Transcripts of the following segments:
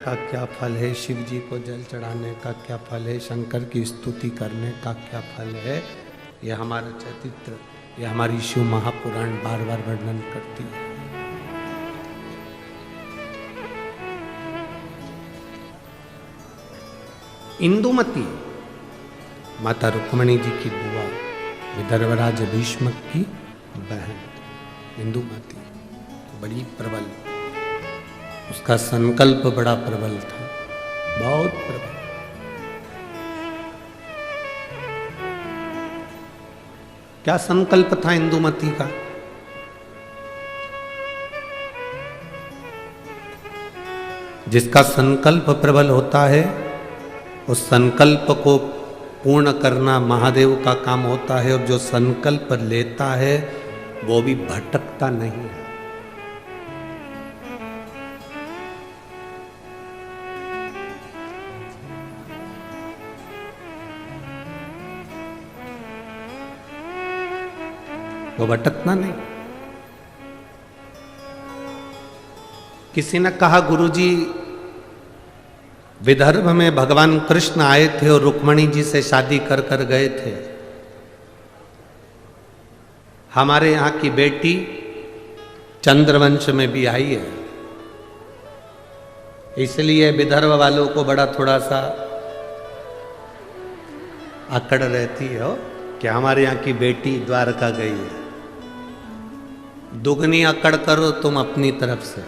का क्या फल है, शिव जी को जल चढ़ाने का क्या फल है, शंकर की स्तुति करने का क्या फल है, यह हमारा चरित्र, यह हमारी शिव महापुराण बार बार वर्णन करती है। इंदुमती माता रुक्मणी जी की बुआ, विदर्भराज भीष्म की बहन इंदुमती बड़ी प्रबल, उसका संकल्प बड़ा प्रबल था, बहुत प्रबल। क्या संकल्प था इंदुमती का? जिसका संकल्प प्रबल होता है उस संकल्प को पूर्ण करना महादेव का काम होता है, और जो संकल्प लेता है वो भी भटकता नहीं है। वो भटकना नहीं। किसी ने कहा, गुरुजी विदर्भ में भगवान कृष्ण आए थे और रुक्मणी जी से शादी कर कर गए थे। हमारे यहाँ की बेटी चंद्रवंश में भी आई है, इसलिए विदर्भ वालों को बड़ा थोड़ा सा अकड़ रहती है कि हमारे यहाँ की बेटी द्वारका गई है। दुगनी अकड़ करो तुम अपनी तरफ से।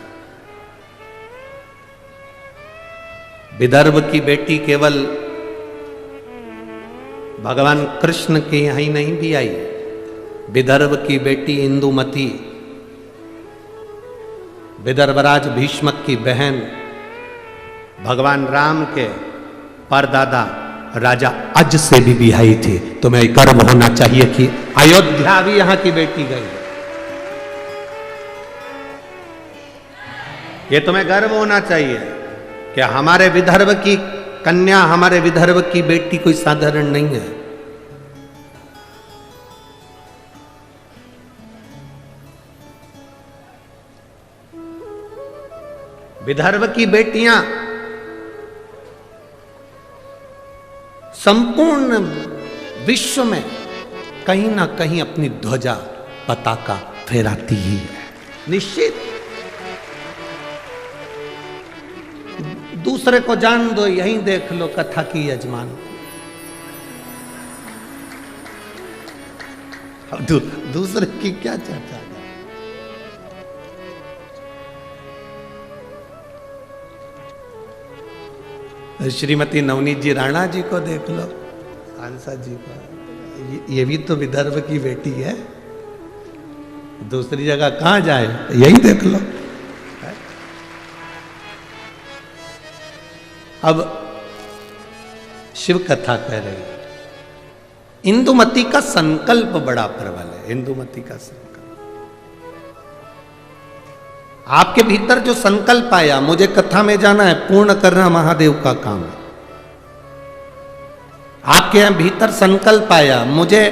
विदर्भ की बेटी केवल भगवान कृष्ण के यहाँ ही नहीं भी आई, विदर्भ की बेटी इंदुमती विदर्भराज भीष्म की बहन, भगवान राम के परदादा राजा अज से भी बिहाई थी। तुम्हें गर्व होना चाहिए कि अयोध्या भी यहां की बेटी गई। ये तुम्हें गर्व होना चाहिए कि हमारे विदर्भ की कन्या, हमारे विदर्भ की बेटी कोई साधारण नहीं है। विदर्भ की बेटियां संपूर्ण विश्व में कहीं ना कहीं अपनी ध्वजा पताका फहराती ही है, निश्चित। दूसरे को जान दो, यहीं देख लो कथा की यजमान। दूसरे की क्या चर्चा है? श्रीमती नवनीत जी राणा जी को देख लो, सांसद जी को, ये भी तो विदर्भ की बेटी है। दूसरी जगह कहां जाए, यही देख लो। अब शिव कथा कह रही है, इंदुमती का संकल्प बड़ा प्रबल है। इंदुमती का संकल्प, आपके भीतर जो संकल्प आया, मुझे कथा में जाना है, पूर्ण करना महादेव का काम है। आपके यहां भीतर संकल्प आया, मुझे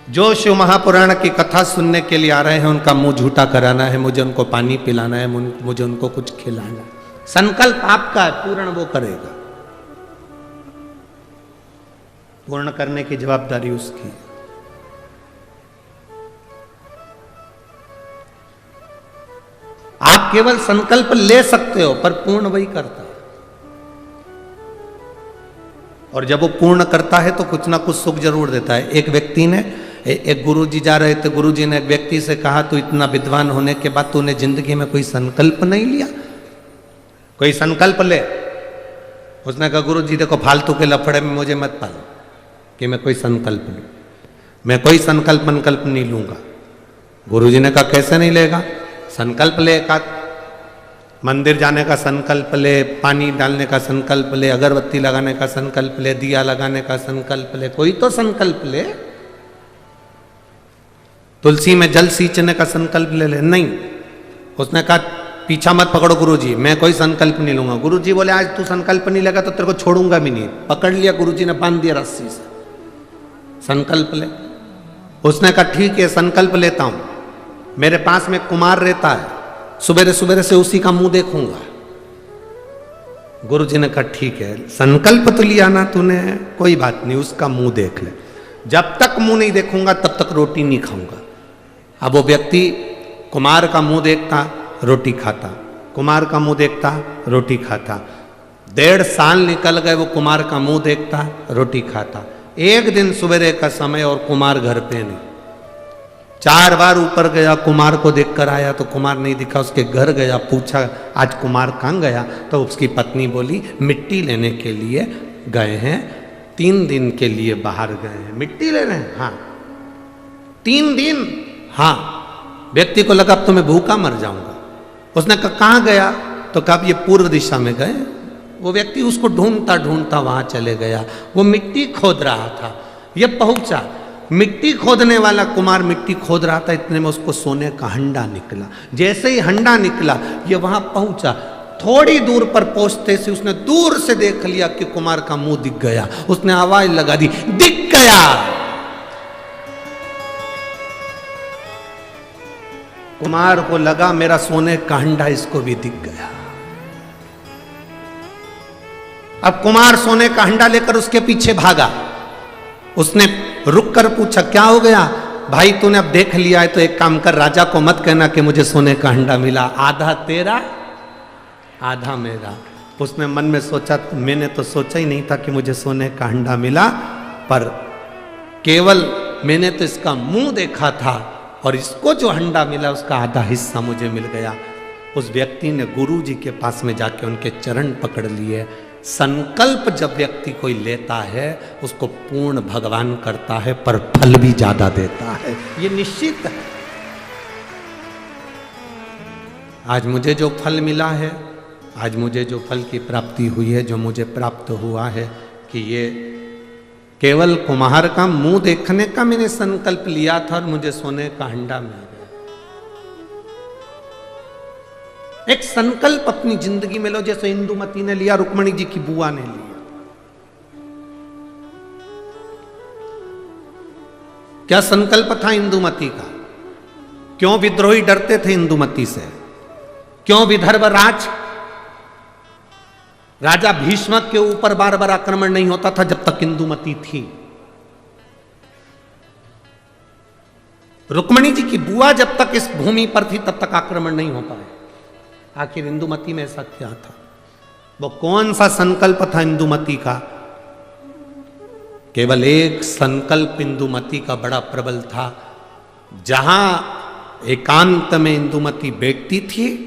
जो शिव महापुराण की कथा सुनने के लिए आ रहे हैं उनका मुंह झूठा कराना है, मुझे उनको पानी पिलाना है, मुझे उनको कुछ खिलाना है। संकल्प आपका है, पूर्ण वो करेगा। पूर्ण करने की जवाबदारी उसकी। आप केवल संकल्प ले सकते हो, पर पूर्ण वही करता है। और जब वो पूर्ण करता है तो कुछ ना कुछ सुख जरूर देता है। एक व्यक्ति ने, एक गुरुजी जा रहे थे, गुरुजी ने एक व्यक्ति से कहा, तू इतना विद्वान होने के बाद तूने जिंदगी में कोई संकल्प नहीं लिया, कोई संकल्प ले। उसने कहा, गुरुजी देखो फालतू के लफड़े में मुझे मत पालो कि मैं कोई संकल्प लूं, मैं कोई संकल्प नहीं लूंगा। गुरुजी ने कहा, कैसे नहीं लेगा? संकल्प ले, एक मंदिर जाने का संकल्प ले, पानी डालने का संकल्प ले, अगरबत्ती लगाने का संकल्प ले, दिया लगाने का संकल्प ले, कोई तो संकल्प ले। तुलसी में जल सींचने का संकल्प ले ले। नहीं, उसने कहा, पीछा मत पकड़ो गुरुजी, मैं कोई संकल्प नहीं लूंगा। गुरुजी बोले, आज तू संकल्प नहीं लेगा तो तेरे को छोड़ूंगा भी नहीं। पकड़ लिया गुरुजी ने, बांध दिया रस्सी से। संकल्प ले। उसने कहा, ठीक है संकल्प लेता हूं। मेरे पास में कुमार रहता है, सुबेरे सुबेरे से उसी का मुंह देखूंगा। गुरुजी ने कहा ठीक है, संकल्प तो लिया ना तूने, कोई बात नहीं, उसका मुंह देख ले। जब तक मुंह नहीं देखूंगा तब तक रोटी नहीं खाऊंगा। अब वो व्यक्ति कुमार का मुंह देखता, रोटी खाता, कुमार का मुंह देखता, रोटी खाता। 1.5 साल निकल गए, वो कुमार का मुंह देखता, रोटी खाता। एक दिन सवेरे का समय और कुमार घर पे नहीं। 4 बार ऊपर गया, कुमार को देखकर आया तो कुमार नहीं दिखा। उसके घर गया, पूछा आज कुमार कहाँ गया? तो उसकी पत्नी बोली मिट्टी लेने के लिए गए हैं, 3 दिन के लिए बाहर गए हैं। मिट्टी ले रहे हैं? हाँ। 3 दिन? हाँ। व्यक्ति को लगा अब तो मैं भूखा मर जाऊंगा। उसने कहा कहाँ गया? तो कहा ये पूर्व दिशा में गए। वो व्यक्ति उसको ढूंढता ढूंढता वहां चले गया। वो मिट्टी खोद रहा था, ये पहुंचा। मिट्टी खोदने वाला कुमार मिट्टी खोद रहा था, इतने में उसको सोने का हंडा निकला। जैसे ही हंडा निकला, ये वहां पहुंचा। थोड़ी दूर पर पहुंचते से उसने दूर से देख लिया कि कुमार का मुंह दिख गया। उसने आवाज लगा दी, दिख गया। कुमार को लगा मेरा सोने का हंडा इसको भी दिख गया। अब कुमार सोने का हंडा लेकर उसके पीछे भागा। उसने रुक कर पूछा क्या हो गया? भाई तूने अब देख लिया है तो एक काम कर, राजा को मत कहना कि मुझे सोने का हंडा मिला, आधा तेरा आधा मेरा। उसने मन में सोचा, मैंने तो सोचा ही नहीं था कि मुझे सोने का हंडा मिला, पर केवल मैंने तो इसका मुंह देखा था और इसको जो हंडा मिला उसका आधा हिस्सा मुझे मिल गया। उस व्यक्ति ने गुरु जी के पास में जाके उनके चरण पकड़ लिए। संकल्प जब व्यक्ति कोई लेता है उसको पूर्ण भगवान करता है, पर फल भी ज्यादा देता है, ये निश्चित है। आज मुझे जो फल मिला है, आज मुझे जो फल की प्राप्ति हुई है, जो मुझे प्राप्त हुआ है, कि ये केवल कुम्हार का मुंह देखने का मैंने संकल्प लिया था और मुझे सोने का हंडा मिल गया। एक संकल्प अपनी जिंदगी में लो, जैसे इंदुमती ने लिया, रुक्मणी जी की बुआ ने लिया। क्या संकल्प था इंदुमती का? क्यों विद्रोही डरते थे इंदुमती से? क्यों विदर्भ राजा भीष्मक के ऊपर बार बार आक्रमण नहीं होता था जब तक इंदुमती थी? रुक्मणी जी की बुआ जब तक इस भूमि पर थी तब तक आक्रमण नहीं हो पाए। आखिर इंदुमती में ऐसा क्या था? वो कौन सा संकल्प था इंदुमती का? केवल एक संकल्प इंदुमती का बड़ा प्रबल था। जहां एकांत में इंदुमती बैठती थी,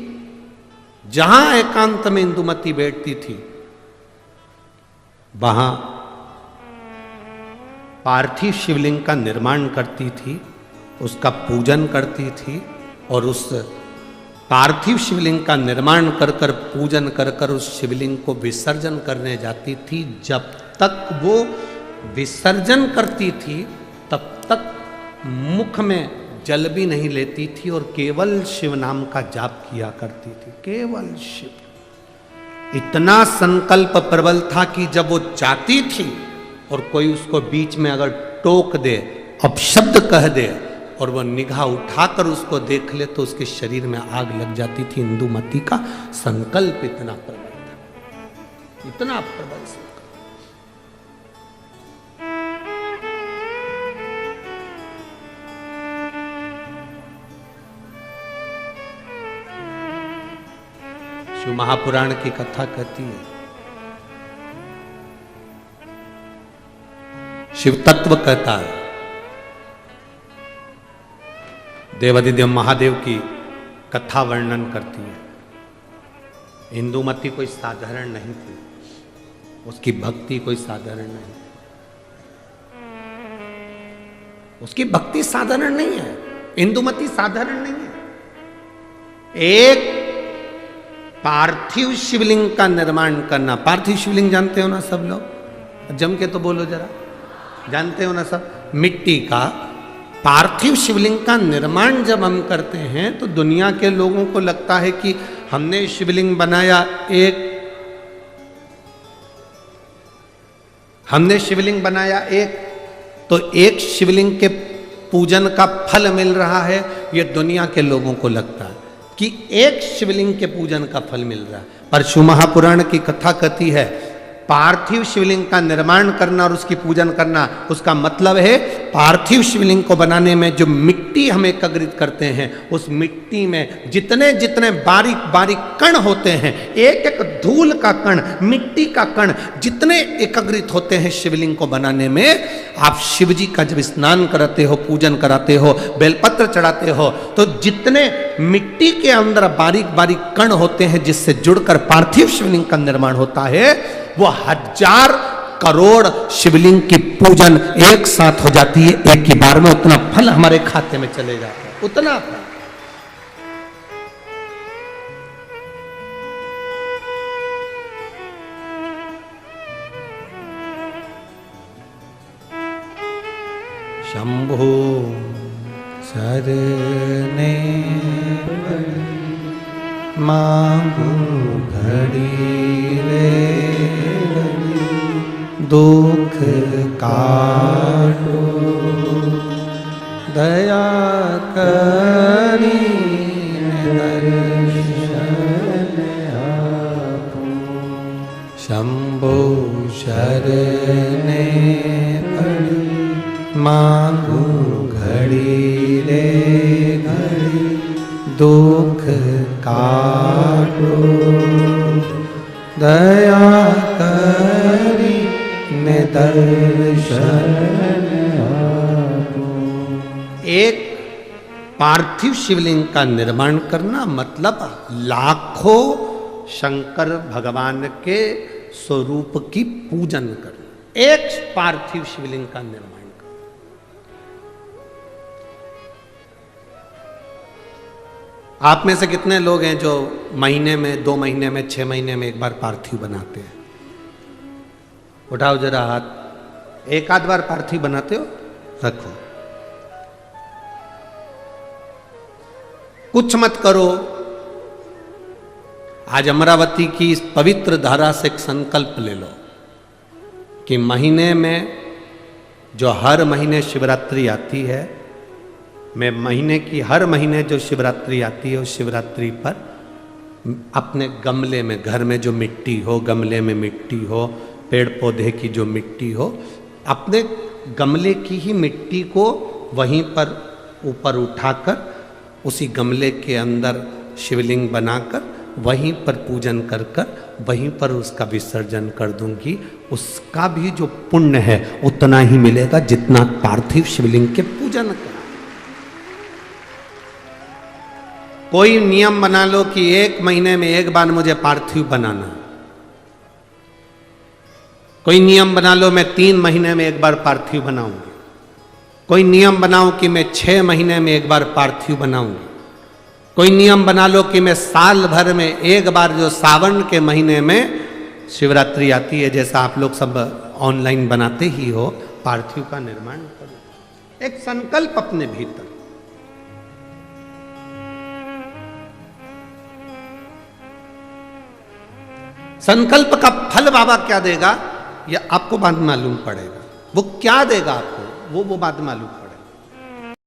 जहां एकांत में इंदुमती बैठती थी, वहां पार्थिव शिवलिंग का निर्माण करती थी, उसका पूजन करती थी, और उस पार्थिव शिवलिंग का निर्माण कर कर पूजन कर कर उस शिवलिंग को विसर्जन करने जाती थी। जब तक वो विसर्जन करती थी तब तक मुख में जल भी नहीं लेती थी और केवल शिव नाम का जाप किया करती थी, केवल शिव। इतना संकल्प प्रबल था कि जब वो जाती थी और कोई उसको बीच में अगर टोक दे, अपशब्द कह दे और वो निगाह उठाकर उसको देख ले तो उसके शरीर में आग लग जाती थी। इंदुमती का संकल्प इतना प्रबल था, इतना प्रबल संकल्प। शिव महापुराण की कथा कहती है, शिव तत्व कहता है, देवादिदेव महादेव की कथा वर्णन करती है। इंदुमती कोई साधारण नहीं थी, उसकी भक्ति कोई साधारण नहीं, उसकी भक्ति साधारण नहीं है। इंदुमती साधारण नहीं है। एक पार्थिव शिवलिंग का निर्माण करना, पार्थिव शिवलिंग जानते हो ना सब लोग, जम के तो बोलो जरा, जानते हो ना सब? मिट्टी का पार्थिव शिवलिंग का निर्माण जब हम करते हैं तो दुनिया के लोगों को लगता है कि हमने शिवलिंग बनाया, हमने शिवलिंग बनाया एक, तो एक शिवलिंग के पूजन का फल मिल रहा है, ये दुनिया के लोगों को लगता है। कि एक शिवलिंग के पूजन का फल मिल रहा है। परशु महापुराण की कथा कहती है पार्थिव शिवलिंग का निर्माण करना और उसकी पूजन करना, उसका मतलब है पार्थिव शिवलिंग को बनाने में जो मिट्टी हम एकत्रित करते हैं, उस मिट्टी में जितने जितने बारीक बारीक कण होते हैं, एक एक धूल का कण, मिट्टी का कण जितने एकत्रित होते हैं शिवलिंग को बनाने में, आप शिव जी का जब स्नान कराते हो, पूजन कराते हो, बेलपत्र चढ़ाते हो, तो जितने मिट्टी के अंदर बारीक बारीक कण होते हैं जिससे जुड़कर पार्थिव शिवलिंग का निर्माण होता है, वो 1000 करोड़ शिवलिंग की पूजन एक साथ हो जाती है एक ही बार में। उतना फल हमारे खाते में चले जाता है, उतना फल। शंभो शरणे मांगू घड़ी रे दुख काटो दया करी दर्शन आपो। शंभो शरणे पड़ी मांगू घड़ी रे घड़ी दुख काटो दया करी ने दर्शन आपो। एक पार्थिव शिवलिंग का निर्माण करना मतलब लाखों शंकर भगवान के स्वरूप की पूजन करना, एक पार्थिव शिवलिंग का निर्माण। आप में से कितने लोग हैं जो महीने में, 2 महीने में, 6 महीने में एक बार पार्थिव बनाते हैं? उठाओ जरा हाथ। एक आध बार पार्थिव बनाते हो? रखो। कुछ मत करो। आज अमरावती की इस पवित्र धारा से एक संकल्प ले लो कि महीने में जो हर महीने शिवरात्रि आती है, मैं महीने की हर महीने जो शिवरात्रि आती है उस शिवरात्रि पर अपने गमले में, घर में जो मिट्टी हो, गमले में मिट्टी हो, पेड़ पौधे की जो मिट्टी हो, अपने गमले की ही मिट्टी को वहीं पर ऊपर उठाकर उसी गमले के अंदर शिवलिंग बनाकर वहीं पर पूजन कर कर वहीं पर उसका विसर्जन कर दूंगी। उसका भी जो पुण्य है उतना ही मिलेगा जितना पार्थिव शिवलिंग के पूजन का। कोई नियम बना लो कि 1 महीने में एक बार मुझे पार्थिव बनाना। कोई नियम बना लो मैं 3 महीने में एक बार पार्थिव बनाऊंगी। कोई नियम बनाओ कि मैं 6 महीने में एक बार पार्थिव बनाऊंगी। कोई नियम बना लो कि मैं साल भर में एक बार, जो सावन के महीने में शिवरात्रि आती है, जैसा आप लोग सब ऑनलाइन बनाते ही हो, पार्थिव का निर्माण करो। एक संकल्प अपने भीतर। संकल्प का फल बाबा क्या देगा यह आपको बाद मालूम पड़ेगा। वो क्या देगा आपको वो बाद मालूम।